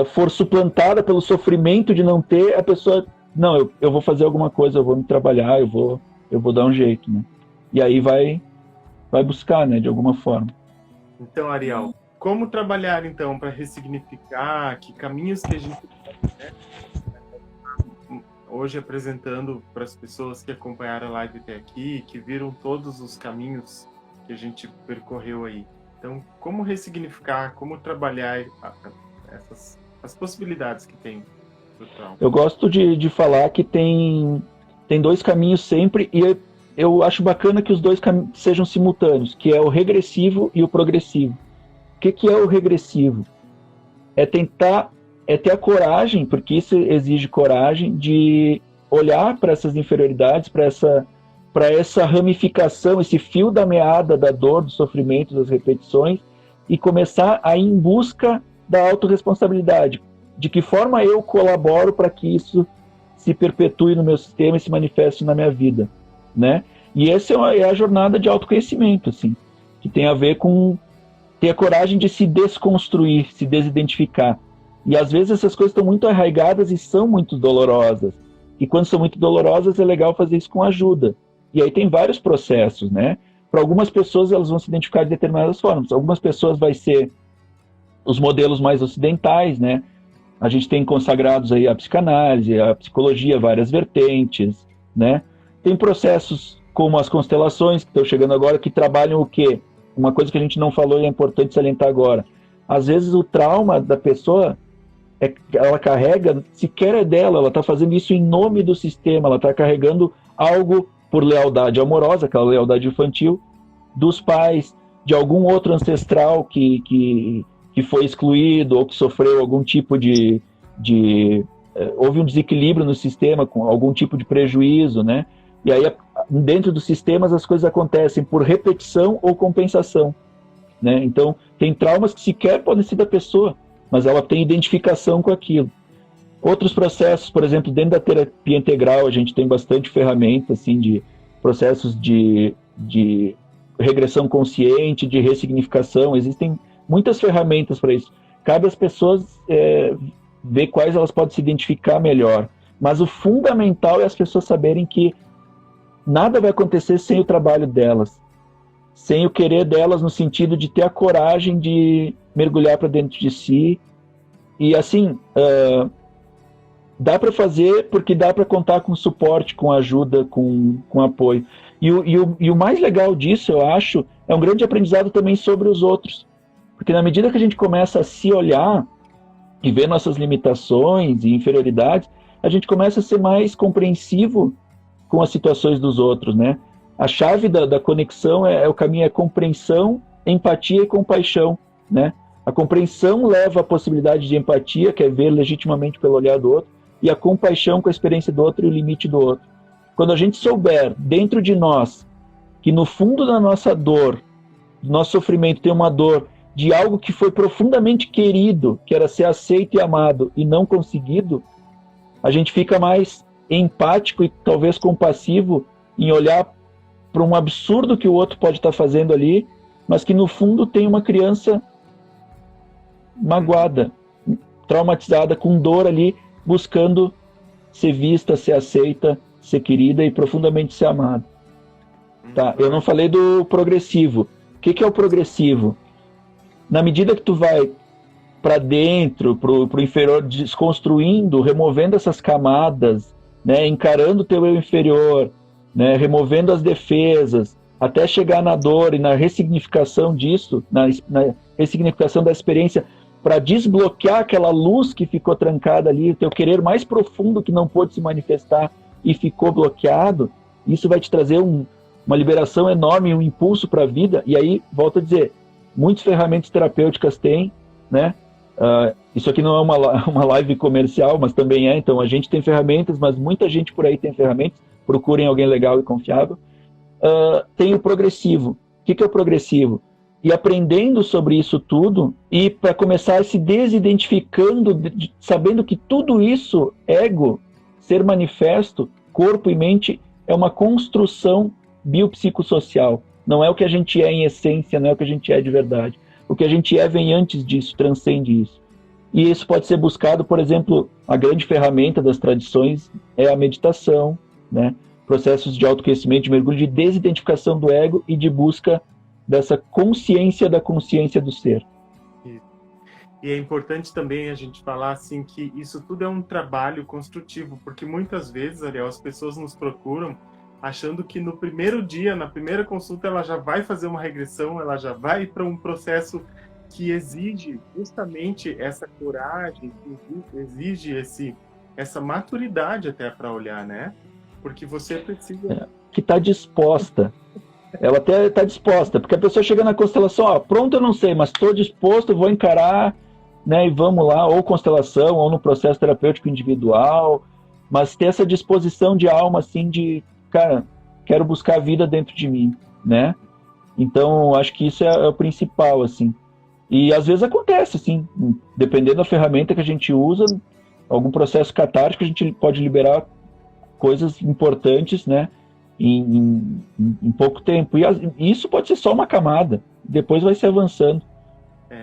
for suplantada pelo sofrimento de não ter, a pessoa, não, eu vou fazer alguma coisa, eu vou me trabalhar, eu vou dar um jeito, né? E aí vai buscar, né, de alguma forma. Então, Ariel, como trabalhar, então, para ressignificar, que caminhos que a gente né, hoje apresentando para as pessoas que acompanharam a live até aqui, que viram todos os caminhos que a gente percorreu aí. Então, como ressignificar, como trabalhar as possibilidades que tem do trauma? Eu gosto de falar que tem dois caminhos sempre, e eu acho bacana que os dois sejam simultâneos, que é o regressivo e o progressivo. O que é o regressivo? É ter a coragem, porque isso exige coragem, de olhar para essas inferioridades, para essa ramificação, esse fio da meada da dor, do sofrimento, das repetições, e começar a ir em busca da autorresponsabilidade. De que forma eu colaboro para que isso se perpetue no meu sistema e se manifeste na minha vida, né? E essa é a jornada de autoconhecimento, assim, que tem a ver com ter a coragem de se desconstruir, se desidentificar. E às vezes essas coisas estão muito arraigadas e são muito dolorosas. E quando são muito dolorosas é legal fazer isso com ajuda. E aí tem vários processos, né? Para algumas pessoas elas vão se identificar de determinadas formas. Algumas pessoas vai ser os modelos mais ocidentais, né? A gente tem consagrados aí a psicanálise, a psicologia, várias vertentes, né? Tem processos como as constelações, que estão chegando agora, que trabalham o quê? Uma coisa que a gente não falou e é importante salientar agora. Às vezes o trauma da pessoa, ela carrega, sequer é dela, ela está fazendo isso em nome do sistema, ela está carregando algo por lealdade amorosa, aquela lealdade infantil, dos pais, de algum outro ancestral que foi excluído ou que sofreu algum tipo houve um desequilíbrio no sistema, com algum tipo de prejuízo, né? E aí, dentro dos sistemas, as coisas acontecem por repetição ou compensação, né? Então, tem traumas que sequer podem ser da pessoa, mas ela tem identificação com aquilo. Outros processos, por exemplo, dentro da terapia integral, a gente tem bastante ferramenta, assim, de processos de regressão consciente, de ressignificação. Existem muitas ferramentas para isso. Cabe às pessoas ver quais elas podem se identificar melhor. Mas o fundamental é as pessoas saberem que nada vai acontecer sem o trabalho delas, sem o querer delas, no sentido de ter a coragem de mergulhar para dentro de si. E assim, dá para fazer porque dá para contar com suporte, com ajuda, com apoio. E o mais legal disso, eu acho, é um grande aprendizado também sobre os outros. Porque na medida que a gente começa a se olhar e ver nossas limitações e inferioridades, a gente começa a ser mais compreensivo com as situações dos outros, né? A chave da conexão o caminho, é compreensão, empatia e compaixão, né? A compreensão leva à possibilidade de empatia, que é ver legitimamente pelo olhar do outro, e a compaixão com a experiência do outro e o limite do outro. Quando a gente souber, dentro de nós, que no fundo da nossa dor, do nosso sofrimento, tem uma dor de algo que foi profundamente querido, que era ser aceito e amado e não conseguido, a gente fica mais empático e talvez compassivo em olhar para um absurdo que o outro pode estar fazendo ali, mas que no fundo tem uma criança magoada, traumatizada, com dor ali, buscando ser vista, ser aceita, ser querida e profundamente ser amada. Tá? Eu não falei do progressivo. O que é o progressivo? Na medida que tu vai para dentro, pro inferior, desconstruindo, removendo essas camadas, né, encarando o teu eu inferior, né, removendo as defesas, até chegar na dor e na ressignificação disso, na ressignificação da experiência, para desbloquear aquela luz que ficou trancada ali, o teu querer mais profundo que não pôde se manifestar e ficou bloqueado, isso vai te trazer uma liberação enorme, um impulso para a vida. E aí, volto a dizer, muitas ferramentas terapêuticas têm, né? Isso aqui não é uma live comercial, mas também é. Então, a gente tem ferramentas, mas muita gente por aí tem ferramentas. Procurem alguém legal e confiável. Tem o progressivo. O que é o progressivo? E aprendendo sobre isso tudo, e para começar se desidentificando, sabendo que tudo isso, ego, ser manifesto, corpo e mente, é uma construção biopsicossocial. Não é o que a gente é em essência, não é o que a gente é de verdade. O que a gente é vem antes disso, transcende isso. E isso pode ser buscado, por exemplo, a grande ferramenta das tradições é a meditação, né? Processos de autoconhecimento, de mergulho, de desidentificação do ego e de busca dessa consciência da consciência do ser. E é importante também a gente falar assim que isso tudo é um trabalho construtivo, porque muitas vezes, Ariel, as pessoas nos procuram achando que no primeiro dia, na primeira consulta, ela já vai fazer uma regressão, ela já vai para um processo que exige justamente essa coragem, que exige essa maturidade até para olhar, né? Porque você precisa... Que está disposta. Ela até está disposta, porque a pessoa chega na constelação, pronto, eu não sei, mas estou disposto, vou encarar, né, e vamos lá, ou constelação, ou no processo terapêutico individual, mas ter essa disposição de alma, assim, de, cara, quero buscar a vida dentro de mim, né? Então, acho que isso é o principal, assim. E às vezes acontece, assim, dependendo da ferramenta que a gente usa, algum processo catártico, a gente pode liberar coisas importantes, né? Em pouco tempo. E isso pode ser só uma camada. Depois vai se avançando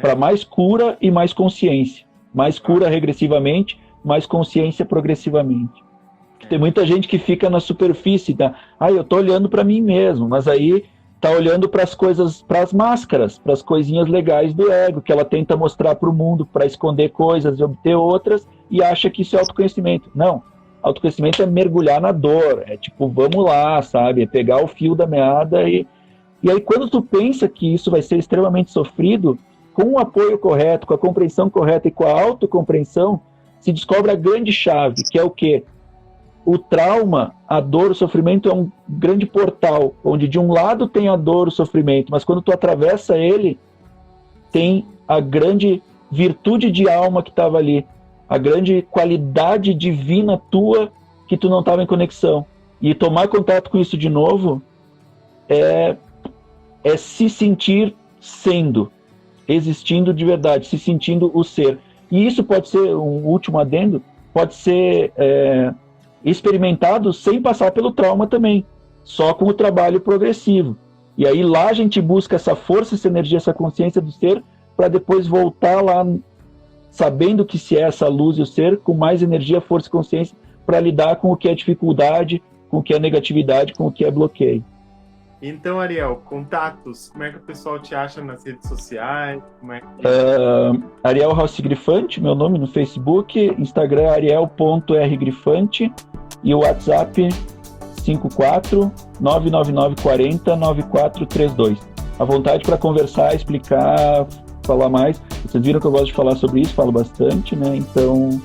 para mais cura e mais consciência. Mais cura regressivamente, mais consciência progressivamente. Tem muita gente que fica na superfície, tá? Eu tô olhando para mim mesmo, mas aí tá olhando para as coisas, para as máscaras, para as coisinhas legais do ego, que ela tenta mostrar para o mundo, para esconder coisas e obter outras, e acha que isso é autoconhecimento. Não. Autoconhecimento é mergulhar na dor, é tipo, vamos lá, sabe? É pegar o fio da meada e aí quando tu pensa que isso vai ser extremamente sofrido, com o apoio correto, com a compreensão correta e com a autocompreensão, se descobre a grande chave, que é o quê? O trauma, a dor, o sofrimento é um grande portal, onde de um lado tem a dor, o sofrimento, mas quando tu atravessa ele, tem a grande virtude de alma que estava ali, a grande qualidade divina tua que tu não estava em conexão. E tomar contato com isso de novo é se sentir sendo, existindo de verdade, se sentindo o ser. E isso pode ser, um último adendo, pode ser experimentado sem passar pelo trauma também, só com o trabalho progressivo. E aí lá a gente busca essa força, essa energia, essa consciência do ser, para depois voltar lá sabendo que se é essa luz e o ser, com mais energia, força e consciência, para lidar com o que é dificuldade, com o que é negatividade, com o que é bloqueio. Então, Ariel, contatos, como é que o pessoal te acha nas redes sociais? Como é que... Ariel Rossi Grifante, meu nome no Facebook, Instagram ariel.rgrifante e o WhatsApp 54-99940-9432. À vontade para conversar, explicar, falar mais. Vocês viram que eu gosto de falar sobre isso, falo bastante, né? Então,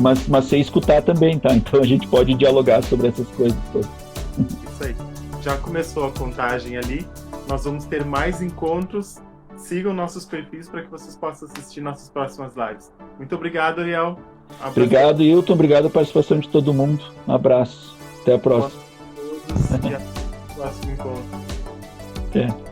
mas sei escutar também, tá? Então a gente pode dialogar sobre essas coisas todas. Isso aí. Já começou a contagem ali. Nós vamos ter mais encontros. Sigam nossos perfis para que vocês possam assistir nossas próximas lives. Muito obrigado, Ariel. Obrigado, Hilton. Obrigado a participação de todo mundo. Um abraço. Até a próxima. Boa noite a todos e até o próximo encontro. Até.